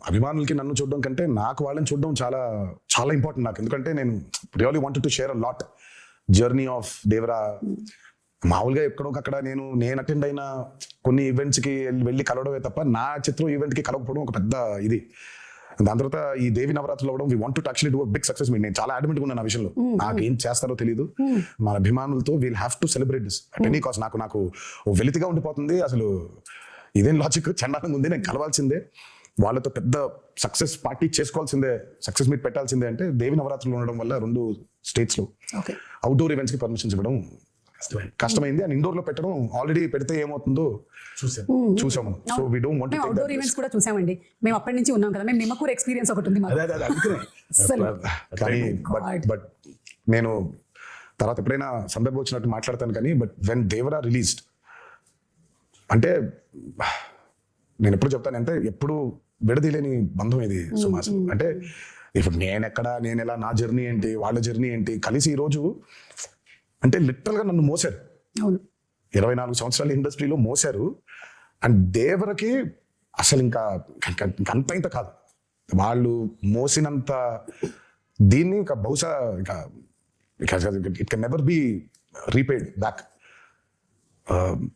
అభిమానులకి నన్ను చూడడం కంటే నాకు వాళ్ళని చూడడం చాలా చాలా ఇంపార్టెంట్ నాకు. ఎందుకంటే నేను really wanted to share a lot journey of Devara. మామూలుగా ఎక్కడొకక్కడ నేను అటెండ్ అయిన కొన్ని ఈవెంట్స్కి వెళ్ళి కలవడమే తప్ప నా చిత్రం ఈవెంట్కి కలవకపోవడం ఒక పెద్ద ఇది. దాని తర్వాత ఈ దేవి నవరాత్రులు అవ్వడం, we want to actually do big success meet. నేను చాలా అడ్మిట్ ఉన్నాను ఆ విషయంలో. నాకు ఏం చేస్తారో తెలియదు. మన అభిమానులతో we'll have to celebrate this at any cost. నాకు వెలితిగా ఉండిపోతుంది అసలు. ఇదేం లాజిక్, చండాలంగా ఉంది. నేను కలవాల్సిందే, వాళ్ళతో పెద్ద సక్సెస్ పార్టీ చేసుకోవాల్సిందే, సక్సెస్ మీట్ పెట్టాల్సిందే. అంటే దేవి నవరాత్రులు ఉండడం వల్ల 2 states లో అవుట్డోర్ ఈవెంట్స్ కి పర్మిషన్స్ ఇవ్వడం కష్టమైంది. అండ్ ఇండోర్ లో పెట్టడం ఆల్రెడీ పెడితే ఏమవుతుందో చూసాము. So we don't want to take outdoor events కూడా చూసామండి. మేము అప్పటి నుంచి ఉన్నాం కదా, మేము నిమ్మకూరు ఎక్స్పీరియన్స్ ఒకటి ఉంది మాకు. కానీ బట్ నేను తర్వాత ఎప్పుడైనా సందర్భం వచ్చినట్టు మాట్లాడతాను. కానీ బట్ వెన్ దేవరా రిలీజ్డ్ అంటే నేను ఎప్పుడు చెప్తాను అంటే ఎప్పుడు విడదీలేని బంధం ఇది సుమాస్. అంటే ఇప్పుడు నేను ఎలా, నా జర్నీ ఏంటి, వాళ్ళ జర్నీ ఏంటి, కలిసి ఈరోజు అంటే లిటరల్ గా నన్ను మోసారు. 24 సంవత్సరాల ఇండస్ట్రీలో మోసారు. అండ్ దేవరకి అసలు ఇంకా ఇంత కాదు, వాళ్ళు మోసినంత దీన్ని ఇంకా బహుశా ఇంకా it can never be repaid back.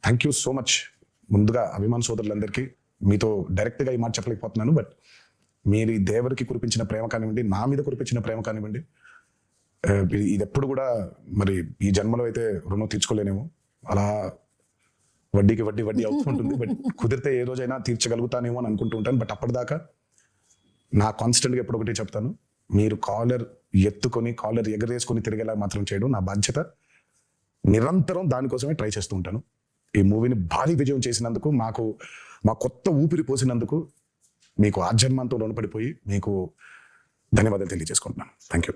Thank you so much. ముందుగా అభిమాన సోదరులందరికీ మీతో డైరెక్ట్గా ఈ మాట చెప్పలేకపోతున్నాను. బట్ మీరు ఈ దేవరికి కురిపించిన ప్రేమ కానివ్వండి, నా మీద కురిపించిన ప్రేమ కానివ్వండి, ఇది ఎప్పుడు కూడా మరి ఈ జన్మలో అయితే రుణం తీర్చుకోలేనేమో. అలా వడ్డీకి వడ్డీ అవుతుంటుంది. బట్ కుదిరితే ఏ రోజైనా తీర్చగలుగుతానేమో అని అనుకుంటూ ఉంటాను. బట్ అప్పటిదాకా నా కాన్స్టెంట్గా ఎప్పుడు ఒకటి చెప్తాను, మీరు కాలర్ ఎత్తుకొని కాలర్ ఎగరేసుకొని తిరిగేలా మాత్రం చేయడం నా బాధ్యత. నిరంతరం దానికోసమే ట్రై చేస్తూ ఉంటాను. ఈ మూవీని భారీ విజయం చేసినందుకు, మా కొత్త ఊపిరి పోసినందుకు మీకు ఆజన్మంతో రుణపడిపోయి మీకు ధన్యవాదాలు తెలియజేసుకుంటున్నాను. Thank you.